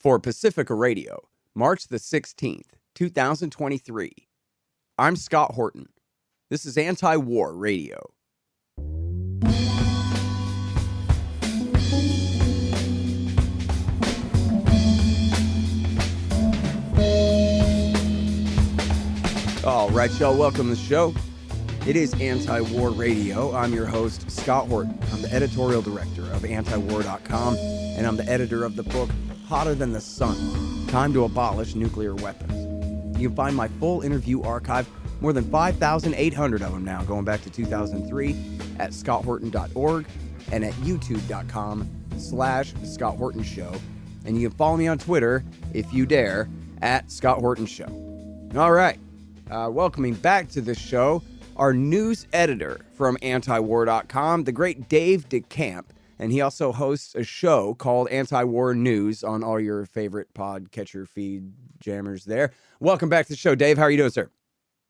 For Pacifica Radio, March the 16th, 2023. I'm Scott Horton. This is Antiwar Radio. All right, y'all, welcome to the show. It is Anti-War Radio. I'm your host, Scott Horton. I'm the editorial director of Antiwar.com, and I'm the editor of the book, Hotter Than the Sun, Time to Abolish Nuclear Weapons. You can find my full interview archive, more than 5,800 of them now, going back to 2003, at scotthorton.org and at youtube.com/Scott Horton Show. And you can follow me on Twitter, if you dare, at Scott Horton Show. All right. Welcoming back to the show, our news editor from Antiwar.com, the great Dave DeCamp, and he also hosts a show called Antiwar News on all your favorite podcatcher feed jammers there. Welcome back to the show, Dave. How are you doing, sir?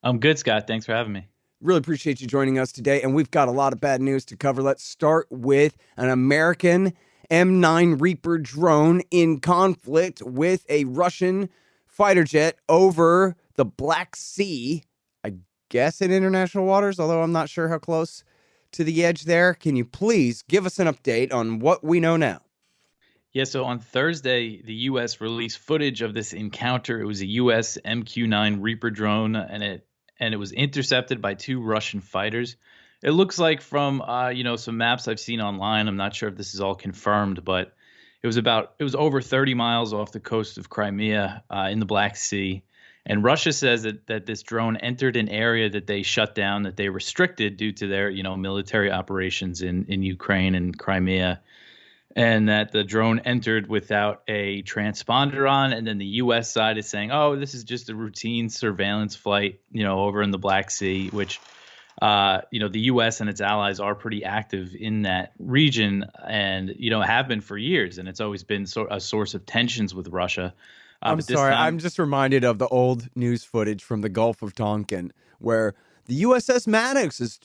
I'm good, Scott. Thanks for having me. Really appreciate you joining us today, and we've got a lot of bad news to cover. Let's start with an American M9 Reaper drone in conflict with a Russian fighter jet over the Black Sea, I guess in international waters, although I'm not sure how close to the edge there. Can you please give us an update on what we know now? Yeah, so on Thursday, the U.S. released footage of this encounter. It was a U.S. MQ-9 Reaper drone, and it was intercepted by two Russian fighters. It looks like from some maps I've seen online. I'm not sure if this is all confirmed, but it was over 30 miles off the coast of Crimea in the Black Sea. And Russia says that this drone entered an area that they shut down, that they restricted due to their, military operations in Ukraine and Crimea, and that the drone entered without a transponder on. And then the U.S. side is saying, oh, this is just a routine surveillance flight, over in the Black Sea, which, the U.S. and its allies are pretty active in that region and, have been for years. And it's always been a source of tensions with Russia. I'm sorry, I'm just reminded of the old news footage from the Gulf of Tonkin where the USS Maddox is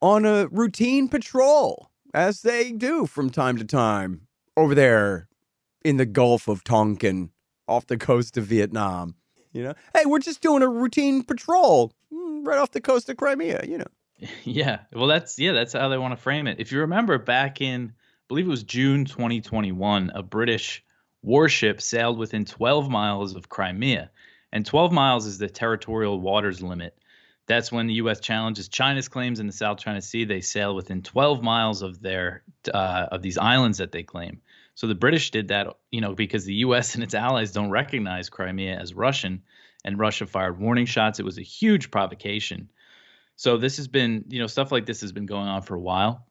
on a routine patrol, as they do from time to time, over there in the Gulf of Tonkin off the coast of Vietnam. Hey, we're just doing a routine patrol right off the coast of Crimea, Yeah, well, that's how they want to frame it. If you remember back in, I believe it was June 2021, a British warship sailed within 12 miles of Crimea, and 12 miles is the territorial waters limit. That's when the U.S. challenges China's claims in the South China Sea. They sail within 12 miles of these islands that they claim. So the British did that, because the U.S. and its allies don't recognize Crimea as Russian, and Russia fired warning shots. It was a huge provocation. So this has been, stuff like this has been going on for a while.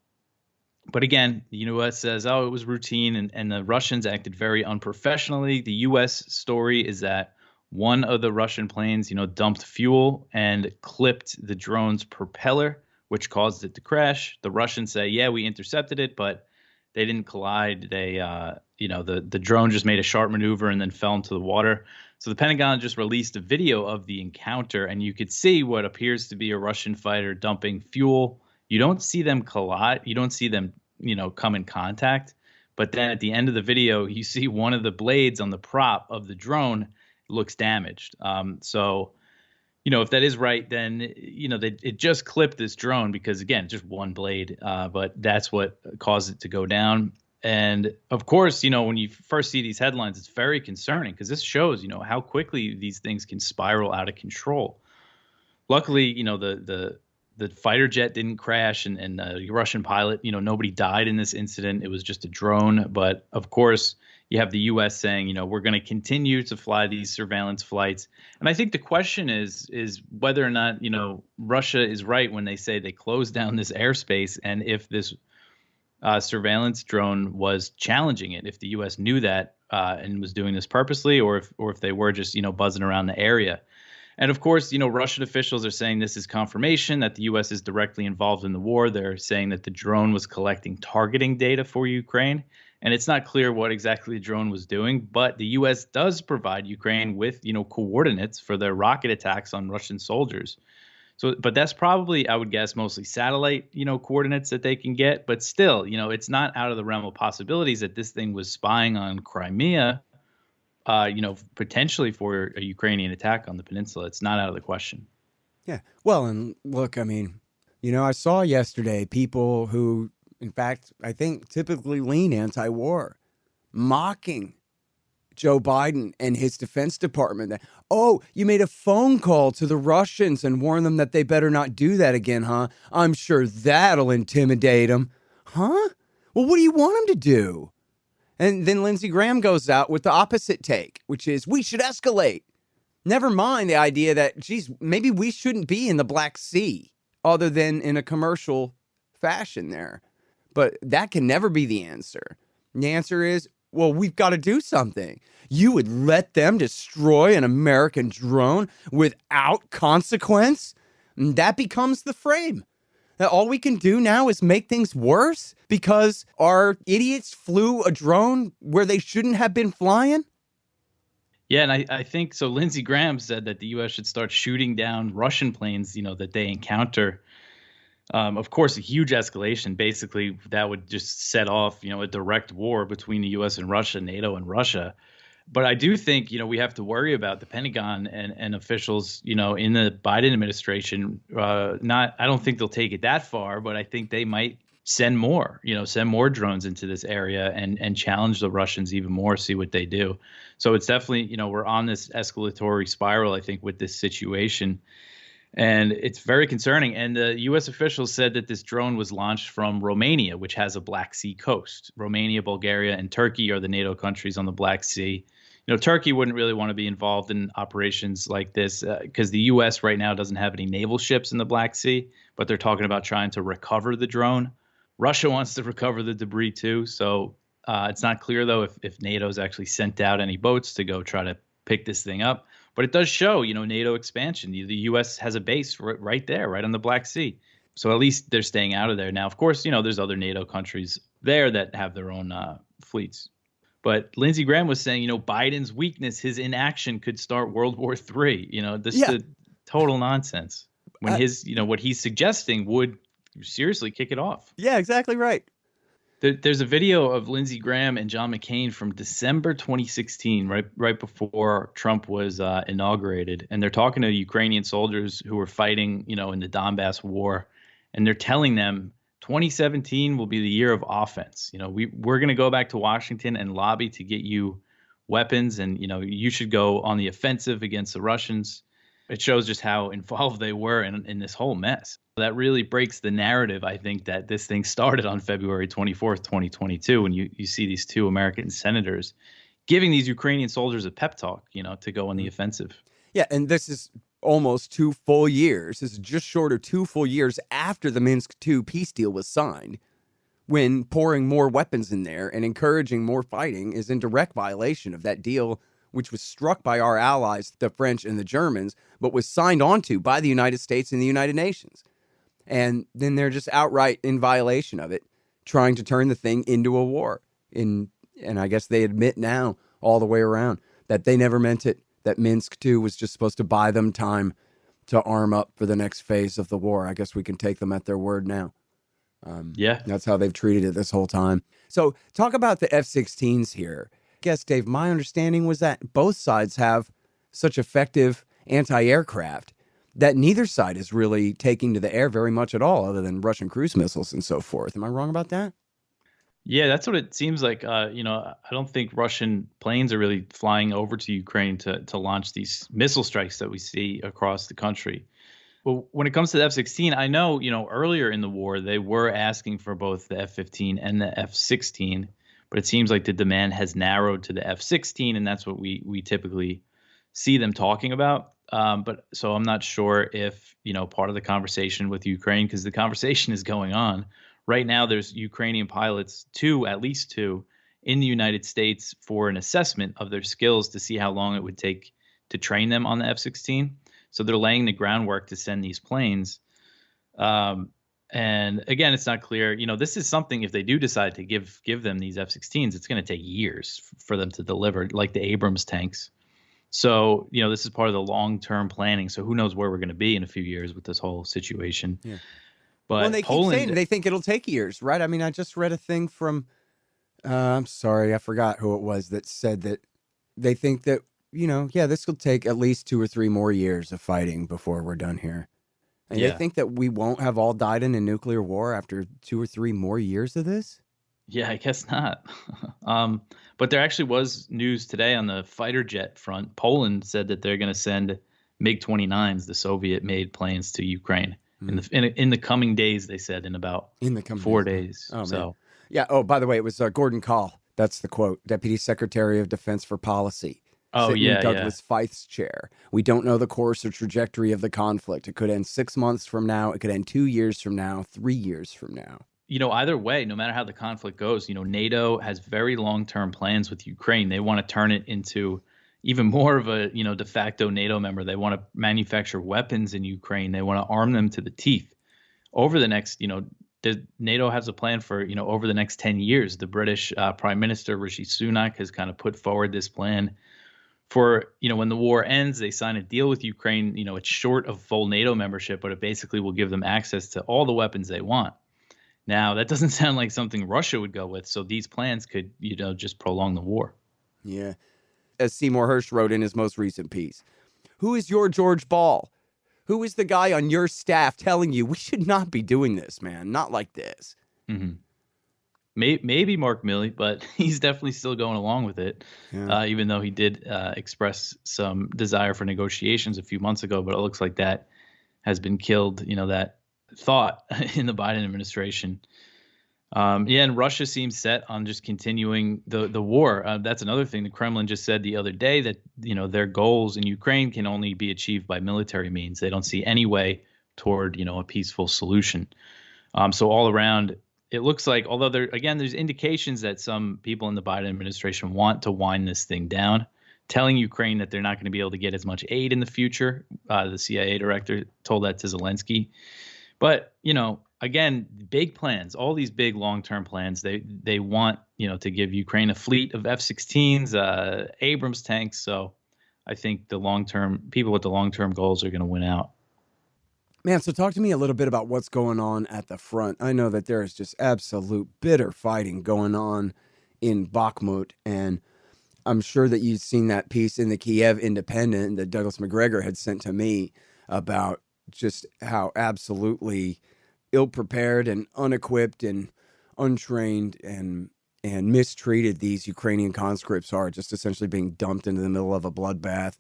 But again, the U.S. says, oh, it was routine, and the Russians acted very unprofessionally. The U.S. story is that one of the Russian planes, dumped fuel and clipped the drone's propeller, which caused it to crash. The Russians say, yeah, we intercepted it, but they didn't collide. They, the drone just made a sharp maneuver and then fell into the water. So the Pentagon just released a video of the encounter, and you could see what appears to be a Russian fighter dumping fuel. You don't see them collide. You don't see them, come in contact. But then at the end of the video, you see one of the blades on the prop of the drone looks damaged. So, if that is right, then, it just clipped this drone because, again, just one blade. But that's what caused it to go down. And, of course, when you first see these headlines, it's very concerning because this shows, how quickly these things can spiral out of control. Luckily, the fighter jet didn't crash and the Russian pilot, nobody died in this incident. It was just a drone. But of course, you have the U.S. saying, we're going to continue to fly these surveillance flights. And I think the question is whether or not, Russia is right when they say they closed down this airspace. And if this surveillance drone was challenging it, if the U.S. knew that and was doing this purposely, or if they were just, buzzing around the area. And of course, Russian officials are saying this is confirmation that the U.S. is directly involved in the war. They're saying that the drone was collecting targeting data for Ukraine. And it's not clear what exactly the drone was doing, but the U.S. does provide Ukraine with, coordinates for their rocket attacks on Russian soldiers. So, but that's probably, I would guess, mostly satellite, coordinates that they can get. But still, it's not out of the realm of possibilities that this thing was spying on Crimea potentially for a Ukrainian attack on the peninsula. It's not out of the question. Yeah. Well, and look, I mean, I saw yesterday people who, in fact, I think typically lean anti-war, mocking Joe Biden and his Defense Department that, oh, you made a phone call to the Russians and warned them that they better not do that again, huh? I'm sure that'll intimidate them. Huh? Well, what do you want them to do? And then Lindsey Graham goes out with the opposite take, which is we should escalate. Never mind the idea that, geez, maybe we shouldn't be in the Black Sea other than in a commercial fashion there. But that can never be the answer. The answer is, well, we've got to do something. You would let them destroy an American drone without consequence? And that becomes the frame. That all we can do now is make things worse because our idiots flew a drone where they shouldn't have been flying? Yeah, and I think so. Lindsey Graham said that the U.S. should start shooting down Russian planes, that they encounter. Of course, a huge escalation. Basically, that would just set off, a direct war between the U.S. and Russia, NATO and Russia. But I do think, we have to worry about the Pentagon and officials, in the Biden administration. I don't think they'll take it that far, but I think they might send more drones into this area and challenge the Russians even more, see what they do. So it's definitely, we're on this escalatory spiral, I think, with this situation. And it's very concerning. And the U.S. officials said that this drone was launched from Romania, which has a Black Sea coast. Romania, Bulgaria, and Turkey are the NATO countries on the Black Sea. Turkey wouldn't really want to be involved in operations like this because the U.S. right now doesn't have any naval ships in the Black Sea, but they're talking about trying to recover the drone. Russia wants to recover the debris too. So it's not clear, though, if NATO's actually sent out any boats to go try to pick this thing up. But it does show, NATO expansion. The U.S. has a base right there, right on the Black Sea. So at least they're staying out of there. Now, of course, there's other NATO countries there that have their own fleets. But Lindsey Graham was saying, Biden's weakness, his inaction could start World War III. This is total nonsense. When what he's suggesting would seriously kick it off. Yeah, exactly right. There's a video of Lindsey Graham and John McCain from December 2016, right before Trump was inaugurated. And they're talking to Ukrainian soldiers who were fighting, in the Donbass war. And they're telling them 2017 will be the year of offense. We're going to go back to Washington and lobby to get you weapons. And, you should go on the offensive against the Russians. It shows just how involved they were in this whole mess. That really breaks the narrative, I think, that this thing started on February 24th, 2022, when you see these two American senators giving these Ukrainian soldiers a pep talk, to go on the offensive. Yeah, and this is almost 2 full years. This is just short of 2 full years after the Minsk II peace deal was signed, when pouring more weapons in there and encouraging more fighting is in direct violation of that deal, which was struck by our allies, the French and the Germans, but was signed onto by the United States and the United Nations. And then they're just outright in violation of it, trying to turn the thing into a war. And I guess they admit now, all the way around, that they never meant it, that Minsk II was just supposed to buy them time to arm up for the next phase of the war. I guess we can take them at their word now. That's how they've treated it this whole time. So talk about the F-16s here. I guess, Dave, my understanding was that both sides have such effective anti-aircraft that neither side is really taking to the air very much at all, other than Russian cruise missiles and so forth. Am I wrong about that? Yeah, that's what it seems like. I don't think Russian planes are really flying over to Ukraine to launch these missile strikes that we see across the country. Well, when it comes to the F-16, I know, earlier in the war, they were asking for both the F-15 and the F-16, but it seems like the demand has narrowed to the F-16, and that's what we typically see them talking about. But so I'm not sure if, part of the conversation with Ukraine, because the conversation is going on right now, there's Ukrainian pilots, at least two in the United States for an assessment of their skills to see how long it would take to train them on the F-16. So they're laying the groundwork to send these planes. And again, it's not clear, this is something, if they do decide to give them these F-16s, it's going to take years for them to deliver, like the Abrams tanks. So, this is part of the long-term planning. So who knows where we're going to be in a few years with this whole situation. Yeah. But they Poland, keep saying they think it'll take years, right? I just read a thing from, I'm sorry, I forgot who it was that said that they think that, this will take at least 2 or 3 more years of fighting before we're done here. And they Yeah. think that we won't have all died in a nuclear war after 2 or 3 more years of this? Yeah, I guess not. But there actually was news today on the fighter jet front. Poland said that they're going to send MiG-29s, the Soviet-made planes, to Ukraine in the coming days. They said in about In the coming 4 days. days. Oh, man. So Yeah. Oh, by the way, it was Gordon Kahl. That's the quote. Deputy Secretary of Defense for Policy. Sitting in Douglas Feith's chair. We don't know the course or trajectory of the conflict. It could end 6 months from now. It could end 2 years from now, 3 years from now. Either way, no matter how the conflict goes, NATO has very long-term plans with Ukraine. They want to turn it into even more of a, de facto NATO member. They want to manufacture weapons in Ukraine. They want to arm them to the teeth. Over the next, NATO has a plan for, over the next 10 years. The British Prime Minister Rishi Sunak has kind of put forward this plan for, when the war ends, they sign a deal with Ukraine. It's short of full NATO membership, but it basically will give them access to all the weapons they want. Now, that doesn't sound like something Russia would go with. So these plans could, just prolong the war. Yeah. As Seymour Hersh wrote in his most recent piece, who is your George Ball? Who is the guy on your staff telling you we should not be doing this, man? Not like this. Mm-hmm. Maybe Mark Milley, but he's definitely still going along with it, even though he did express some desire for negotiations a few months ago. But it looks like that has been killed, that thought in the Biden administration. And Russia seems set on just continuing the war. That's another thing. The Kremlin just said the other day that, their goals in Ukraine can only be achieved by military means. They don't see any way toward, a peaceful solution. So all around, it looks like, although there's indications that some people in the Biden administration want to wind this thing down, telling Ukraine that they're not going to be able to get as much aid in the future. The CIA director told that to Zelensky. But, again, big plans, all these big long-term plans, they want, to give Ukraine a fleet of F-16s, Abrams tanks. So I think people with the long-term goals are going to win out. Man, so talk to me a little bit about what's going on at the front. I know that there is just absolute bitter fighting going on in Bakhmut, and I'm sure that you've seen that piece in the Kiev Independent that Douglas McGregor had sent to me about just how absolutely ill-prepared and unequipped and untrained and mistreated these Ukrainian conscripts are, just essentially being dumped into the middle of a bloodbath,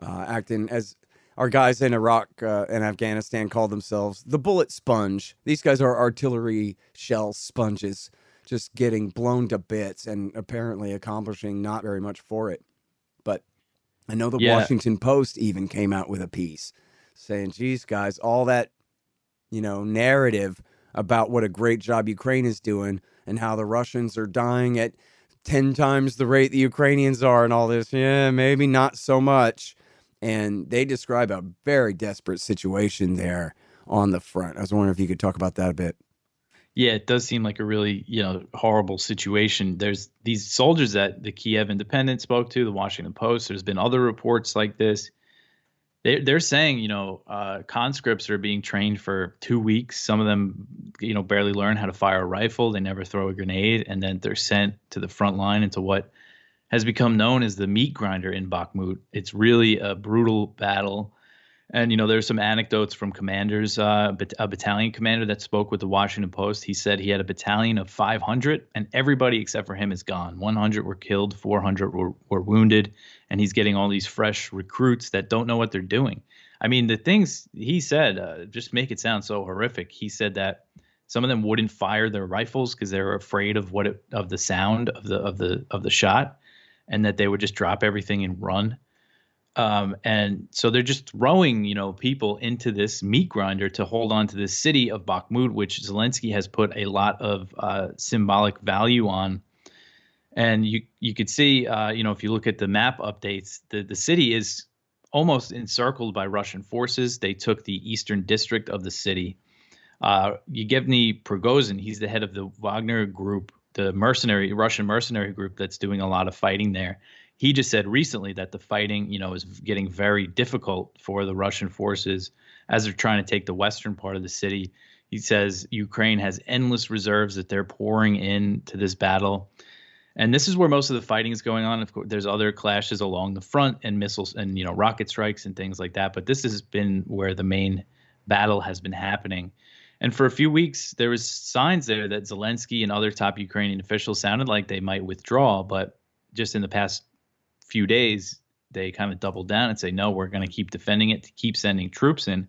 acting as our guys in Iraq and Afghanistan call themselves the bullet sponge. These guys are artillery shell sponges, just getting blown to bits and apparently accomplishing not very much for it. But I know the Washington Post even came out with a piece saying, geez, guys, all that, narrative about what a great job Ukraine is doing and how the Russians are dying at 10 times the rate the Ukrainians are and all this. Yeah, maybe not so much. And they describe a very desperate situation there on the front. I was wondering if you could talk about that a bit. Yeah, it does seem like a really, horrible situation. There's these soldiers that the Kiev Independent spoke to, the Washington Post. There's been other reports like this. They're saying, conscripts are being trained for 2 weeks. Some of them, barely learn how to fire a rifle. They never throw a grenade. And then they're sent to the front line into what has become known as the meat grinder in Bakhmut. It's really a brutal battle. And, there's some anecdotes from commanders, a battalion commander that spoke with the Washington Post. He said he had a battalion of 500 and everybody except for him is gone. 100 were killed, 400 were wounded, and he's getting all these fresh recruits that don't know what they're doing. I mean, the things he said just make it sound so horrific. He said that some of them wouldn't fire their rifles because they were afraid of the sound of the shot, and that they would just drop everything and run. And so they're just throwing, people into this meat grinder to hold on to this city of Bakhmut, which Zelensky has put a lot of symbolic value on. And you could see, if you look at the map updates, the city is almost encircled by Russian forces. They took the eastern district of the city. Yevgeny Prigozhin, he's the head of the Wagner group, the Russian mercenary group that's doing a lot of fighting there. He just said recently that the fighting, is getting very difficult for the Russian forces as they're trying to take the western part of the city. He says Ukraine has endless reserves that they're pouring into this battle. And this is where most of the fighting is going on. Of course, there's other clashes along the front and missiles and, rocket strikes and things like that. But this has been where the main battle has been happening. And for a few weeks, there was signs there that Zelensky and other top Ukrainian officials sounded like they might withdraw. But just in the past few days, they kind of doubled down and say, no, we're going to keep defending it, to keep sending troops in.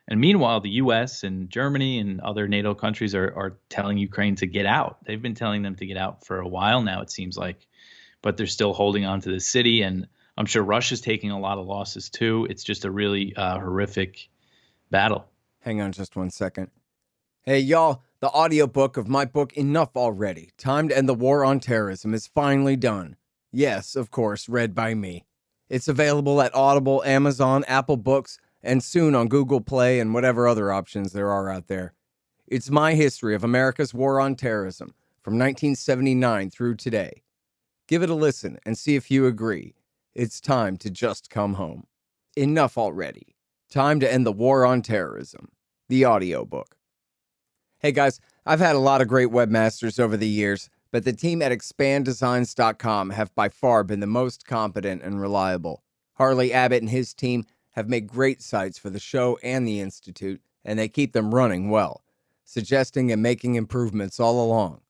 And meanwhile, the U.S. and Germany and other NATO countries are telling Ukraine to get out. They've been telling them to get out for a while now, it seems like, but they're still holding on to the city. And I'm sure Russia's taking a lot of losses too. It's just a really horrific battle. Hang on just one second. Hey, y'all, the audiobook of my book, Enough Already, Time to End the War on Terrorism, is finally done. Yes, of course, read by me. It's available at Audible, Amazon, Apple Books, and soon on Google Play and whatever other options there are out there. It's my history of America's war on terrorism from 1979 through today. Give it a listen and see if you agree. It's time to just come home. Enough already. Time to End the War on Terrorism. The audiobook. Hey guys, I've had a lot of great webmasters over the years, but the team at expanddesigns.com have by far been the most competent and reliable. Harley Abbott and his team have made great sites for the show and the Institute, and they keep them running well, suggesting and making improvements all along.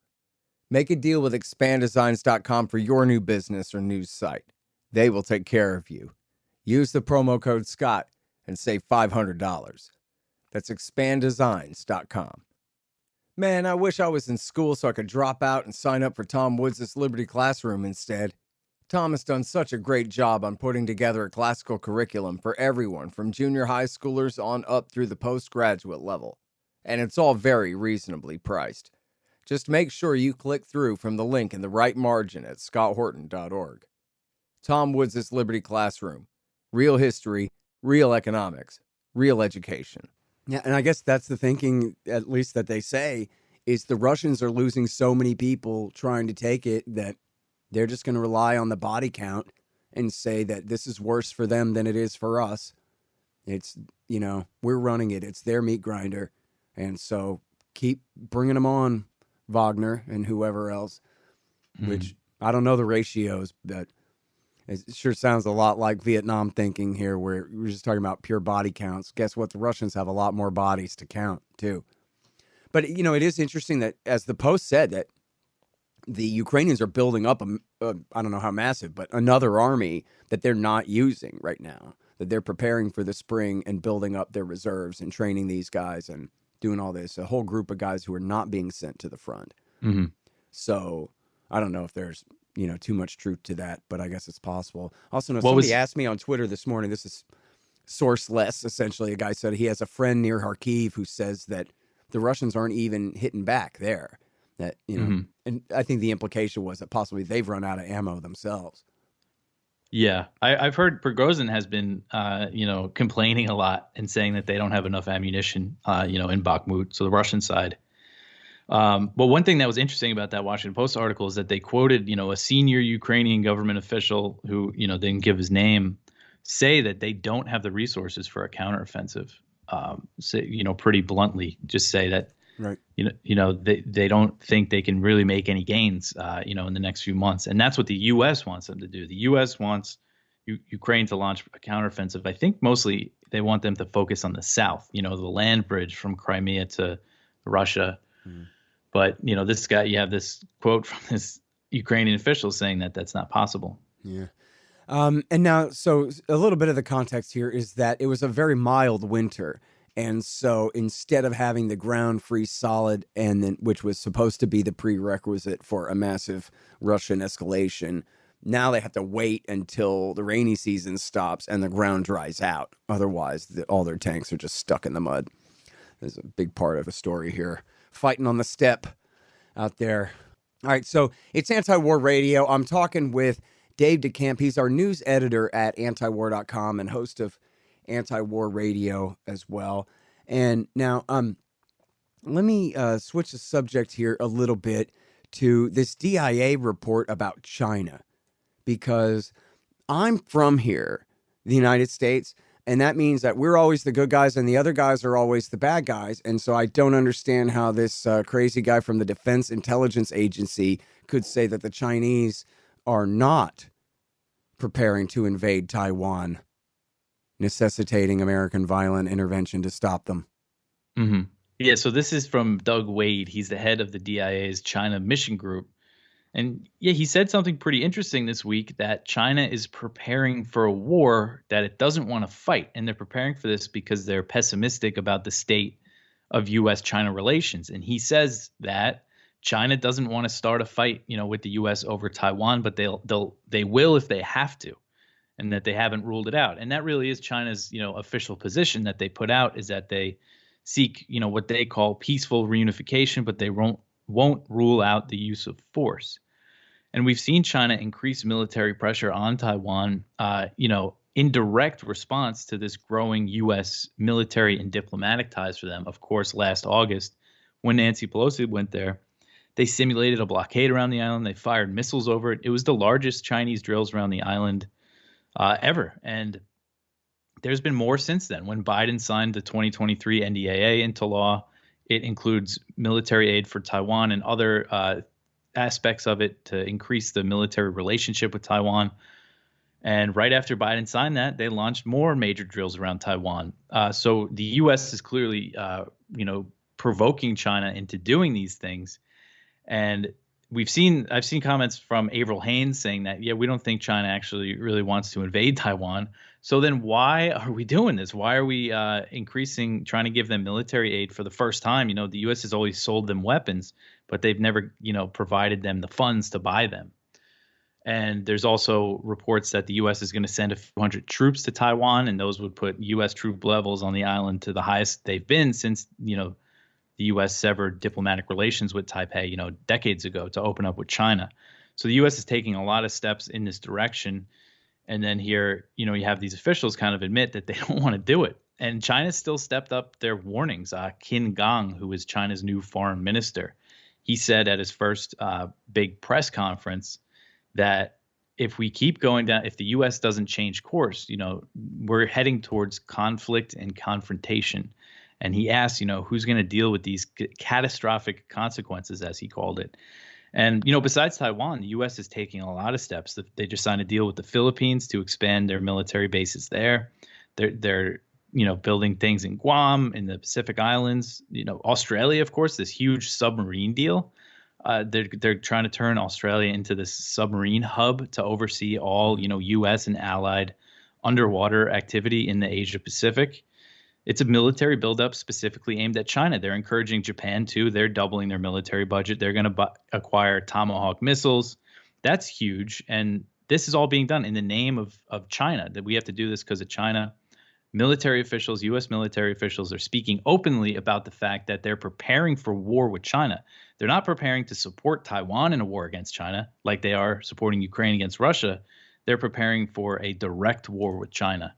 Make a deal with expanddesigns.com for your new business or news site. They will take care of you. Use the promo code SCOTT and save $500. That's expanddesigns.com. Man, I wish I was in school so I could drop out and sign up for Tom Woods' Liberty Classroom instead. Tom has done such a great job on putting together a classical curriculum for everyone from junior high schoolers on up through the postgraduate level. And it's all very reasonably priced. Just make sure you click through from the link in the right margin at scotthorton.org. Tom Woods' Liberty Classroom. Real history, real economics, real education. Yeah, and I guess that's the thinking, at least that they say, is the Russians are losing so many people trying to take it that they're just going to rely on the body count and say that this is worse for them than it is for us. It's, we're running it. It's their meat grinder. And so keep bringing them on, Wagner and whoever else, which I don't know the ratios, but it sure sounds a lot like Vietnam thinking here, where we're just talking about pure body counts. Guess what? The Russians have a lot more bodies to count, too. But, it is interesting that, as the Post said, that the Ukrainians are building up, I don't know how massive, but another army that they're not using right now, that they're preparing for the spring and building up their reserves and training these guys and doing all this, a whole group of guys who are not being sent to the front. Mm-hmm. So I don't know if there's, too much truth to that, but I guess it's possible. Also, somebody asked me on Twitter this morning, this is sourceless, essentially. A guy said he has a friend near Kharkiv who says that the Russians aren't even hitting back there. That, and I think the implication was that possibly they've run out of ammo themselves. Yeah, I've heard Prigozhin has been, complaining a lot and saying that they don't have enough ammunition, in Bakhmut, so the Russian side. But one thing that was interesting about that Washington Post article is that they quoted, a senior Ukrainian government official who, didn't give his name, say that they don't have the resources for a counteroffensive. Pretty bluntly, just say that. Right. They don't think they can really make any gains, in the next few months. And that's what the U.S. wants them to do. The U.S. wants Ukraine to launch a counteroffensive. I think mostly they want them to focus on the south, the land bridge from Crimea to Russia. Mm. But, this guy, you have this quote from this Ukrainian official saying that that's not possible. Yeah. And now, so a little bit of the context here is that it was a very mild winter. And so instead of having the ground freeze solid, and then which was supposed to be the prerequisite for a massive Russian escalation, now they have to wait until the rainy season stops and the ground dries out. Otherwise, all their tanks are just stuck in the mud. There's a big part of the story here. Fighting on the steppe out there. All right, so it's Anti-War Radio. I'm talking with Dave DeCamp. He's our news editor at Antiwar.com and host of Anti-War Radio as well. And now, let me switch the subject here a little bit to this DIA report about China, because I'm from here, the United States, and that means that we're always the good guys and the other guys are always the bad guys. And so I don't understand how this crazy guy from the Defense Intelligence Agency could say that the Chinese are not preparing to invade Taiwan, necessitating American violent intervention to stop them. Mm-hmm. Yeah, so this is from Doug Wade. He's the head of the DIA's China Mission Group. And yeah, he said something pretty interesting this week, that China is preparing for a war that it doesn't want to fight. And they're preparing for this because they're pessimistic about the state of U.S.-China relations. And he says that China doesn't want to start a fight, with the U.S. over Taiwan, but they will if they have to, and that they haven't ruled it out. And that really is China's, official position that they put out, is that they seek, what they call peaceful reunification, but they won't rule out the use of force. And we've seen China increase military pressure on Taiwan, in direct response to this growing U.S. military and diplomatic ties for them. Of course, last August, when Nancy Pelosi went there, they simulated a blockade around the island. They fired missiles over it. It was the largest Chinese drills around the island ever. And there's been more since then. When Biden signed the 2023 NDAA into law, it includes military aid for Taiwan and other aspects of it to increase the military relationship with Taiwan. And right after Biden signed that, they launched more major drills around Taiwan. So the U.S. is clearly, provoking China into doing these things. And I've seen comments from Avril Haines saying that, we don't think China actually really wants to invade Taiwan. So then why are we doing this? Why are we trying to give them military aid for the first time? The U.S. has always sold them weapons, but they've never, provided them the funds to buy them. And there's also reports that the U.S. is going to send a few hundred troops to Taiwan, and those would put U.S. troop levels on the island to the highest they've been since, the U.S. severed diplomatic relations with Taipei, decades ago, to open up with China. So the U.S. is taking a lot of steps in this direction. And then here, you have these officials kind of admit that they don't want to do it. And China still stepped up their warnings. Qin Gang, who is China's new foreign minister, he said at his first big press conference that if we keep going down, if the U.S. doesn't change course, we're heading towards conflict and confrontation. And he asked, who's going to deal with these catastrophic consequences, as he called it. And, besides Taiwan, the U.S. is taking a lot of steps. They just signed a deal with the Philippines to expand their military bases there. They're building things in Guam, in the Pacific Islands. Australia, of course, this huge submarine deal. They're trying to turn Australia into this submarine hub to oversee all, U.S. and allied underwater activity in the Asia Pacific. It's a military buildup specifically aimed at China. They're encouraging Japan too. They're doubling their military budget. They're going to acquire Tomahawk missiles. That's huge. And this is all being done in the name of China, that we have to do this because of China. Military officials, U.S. military officials, are speaking openly about the fact that they're preparing for war with China. They're not preparing to support Taiwan in a war against China like they are supporting Ukraine against Russia. They're preparing for a direct war with China.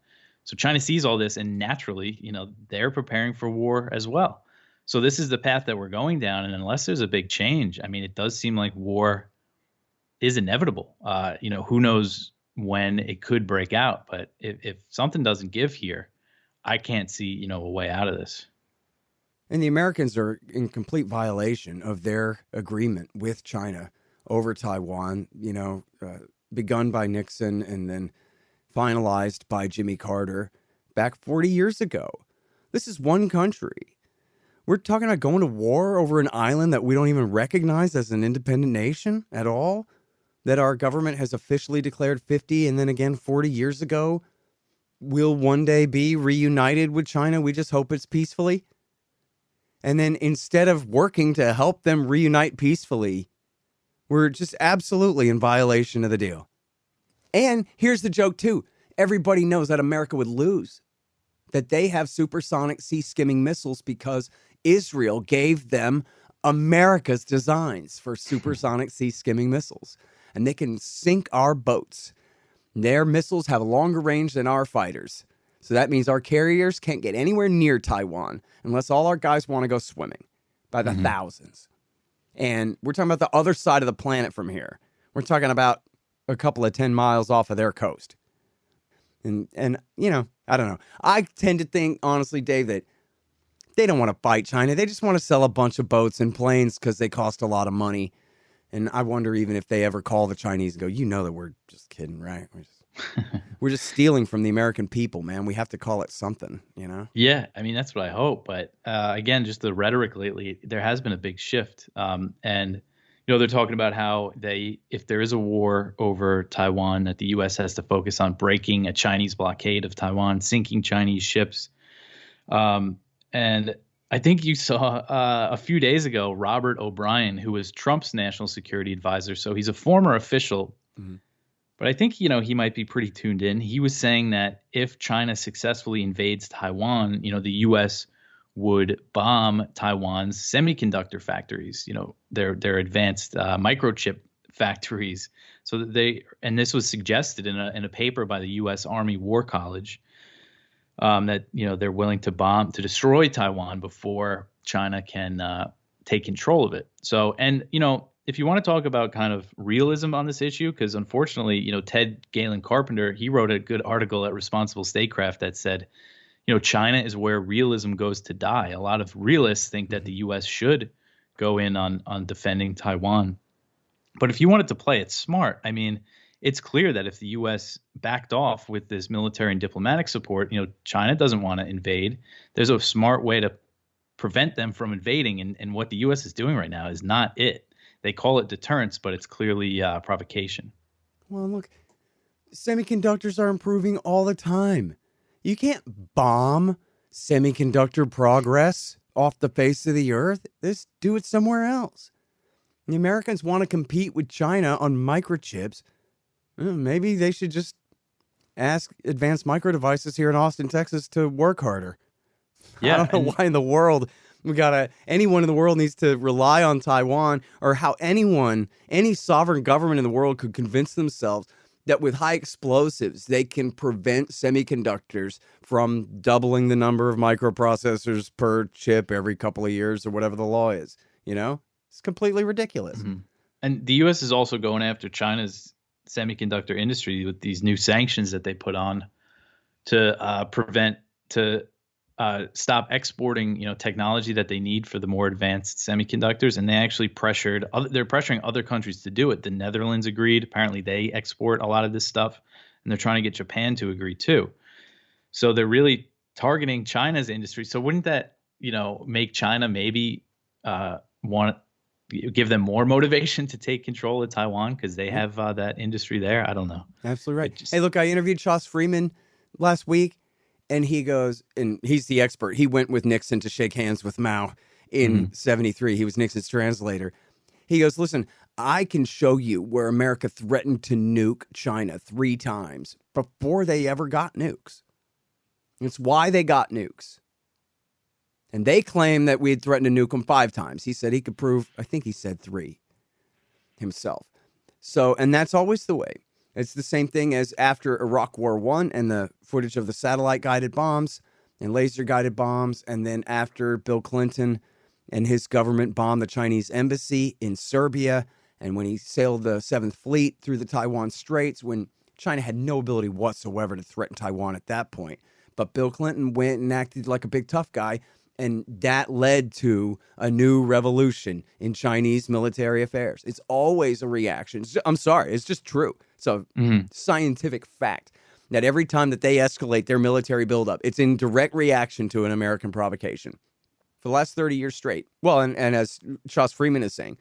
So China sees all this, and naturally, they're preparing for war as well. So this is the path that we're going down. And unless there's a big change, it does seem like war is inevitable. Who knows when it could break out. But if something doesn't give here, I can't see, a way out of this. And the Americans are in complete violation of their agreement with China over Taiwan, begun by Nixon and then finalized by Jimmy Carter back 40 years ago. This is one country. We're talking about going to war over an island that we don't even recognize as an independent nation at all, that our government has officially declared 50 and then again 40 years ago will one day be reunited with China. We just hope it's peacefully. And then instead of working to help them reunite peacefully, we're just absolutely in violation of the deal. And here's the joke, too. Everybody knows that America would lose, that they have supersonic sea-skimming missiles because Israel gave them America's designs for supersonic sea-skimming missiles. And they can sink our boats. Their missiles have a longer range than our fighters. So that means our carriers can't get anywhere near Taiwan unless all our guys want to go swimming by the thousands. And we're talking about the other side of the planet from here. We're talking about a couple of 10 miles off of their coast. And I don't know. I tend to think, honestly, Dave, that they don't want to fight China. They just want to sell a bunch of boats and planes because they cost a lot of money. And I wonder even if they ever call the Chinese and go, that we're just kidding, right? We're just stealing from the American people, man. We have to call it something, Yeah, I mean, that's what I hope. But again, just the rhetoric lately, there has been a big shift. And, they're talking about how if there is a war over Taiwan, that the U.S. has to focus on breaking a Chinese blockade of Taiwan, sinking Chinese ships. And I think you saw a few days ago, Robert O'Brien, who was Trump's national security advisor. So he's a former official. Mm-hmm. But I think, he might be pretty tuned in. He was saying that if China successfully invades Taiwan, the U.S. would bomb Taiwan's semiconductor factories, their advanced microchip factories. So that and this was suggested in a paper by the U.S. Army War College, that, they're willing to destroy Taiwan before China can take control of it. So, and, if you want to talk about kind of realism on this issue, because unfortunately, Ted Galen Carpenter, he wrote a good article at Responsible Statecraft that said, China is where realism goes to die. A lot of realists think that the U.S. should go in on defending Taiwan. But if you wanted to play it smart, I mean, it's clear that if the U.S. backed off with this military and diplomatic support, China doesn't want to invade. There's a smart way to prevent them from invading. And what the U.S. is doing right now is not it. They call it deterrence, but it's clearly provocation. Well, look, semiconductors are improving all the time. You can't bomb semiconductor progress off the face of the earth. Just do it somewhere else. The Americans want to compete with China on microchips. Maybe they should just ask Advanced Micro Devices here in Austin, Texas to work harder. Yeah, I don't know why in the world anyone in the world needs to rely on Taiwan, or how any sovereign government in the world could convince themselves that with high explosives, they can prevent semiconductors from doubling the number of microprocessors per chip every couple of years or whatever the law is. It's completely ridiculous. Mm-hmm. And the U.S. is also going after China's semiconductor industry with these new sanctions that they put on to stop exporting, technology that they need for the more advanced semiconductors. And they actually they're pressuring other countries to do it. The Netherlands agreed. Apparently they export a lot of this stuff, and they're trying to get Japan to agree too. So they're really targeting China's industry. So wouldn't that, make China maybe want to give them more motivation to take control of Taiwan because they have that industry there? I don't know. Absolutely right. Hey, look, I interviewed Charles Freeman last week. And he goes, and he's the expert. He went with Nixon to shake hands with Mao in 73. He was Nixon's translator. He goes, listen, I can show you where America threatened to nuke China 3 times before they ever got nukes. It's why they got nukes. And they claim that we had threatened to nuke them 5 times. He said he could prove, I think he said 3 himself. So, and that's always the way. It's the same thing as after Iraq War I and the footage of the satellite-guided bombs and laser-guided bombs, and then after Bill Clinton and his government bombed the Chinese embassy in Serbia, and when he sailed the 7th Fleet through the Taiwan Straits, when China had no ability whatsoever to threaten Taiwan at that point. But Bill Clinton went and acted like a big tough guy, and that led to a new revolution in Chinese military affairs. It's always a reaction. I'm sorry, it's just true. It's a scientific fact that every time that they escalate their military buildup, it's in direct reaction to an American provocation. For the last 30 years straight. Well, and as Charles Freeman is saying,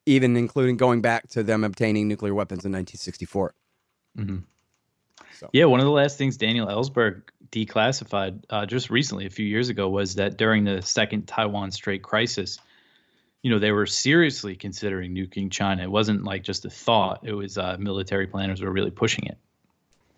even including going back to them obtaining nuclear weapons in 1964. Mm-hmm. So. Yeah, one of the last things Daniel Ellsberg declassified just recently, a few years ago, was that during the second Taiwan Strait crisis, they were seriously considering nuking China. It wasn't like just a thought. It was military planners were really pushing it.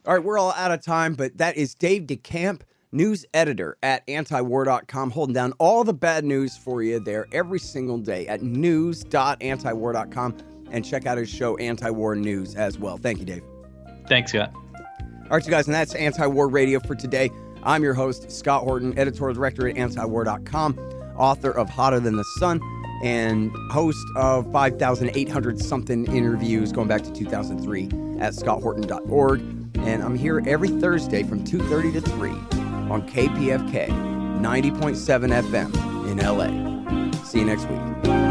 All right, we're all out of time, but that is Dave DeCamp, news editor at Antiwar.com, holding down all the bad news for you there every single day at news.antiwar.com, and check out his show, Anti-War News, as well. Thank you, Dave. Thanks, Scott. All right, you guys, and that's Anti-War Radio for today. I'm your host, Scott Horton, editorial director at Antiwar.com, author of Hotter Than the Sun, and host of 5,800-something interviews going back to 2003 at scotthorton.org. And I'm here every Thursday from 2:30 to 3 on KPFK 90.7 FM in LA. See you next week.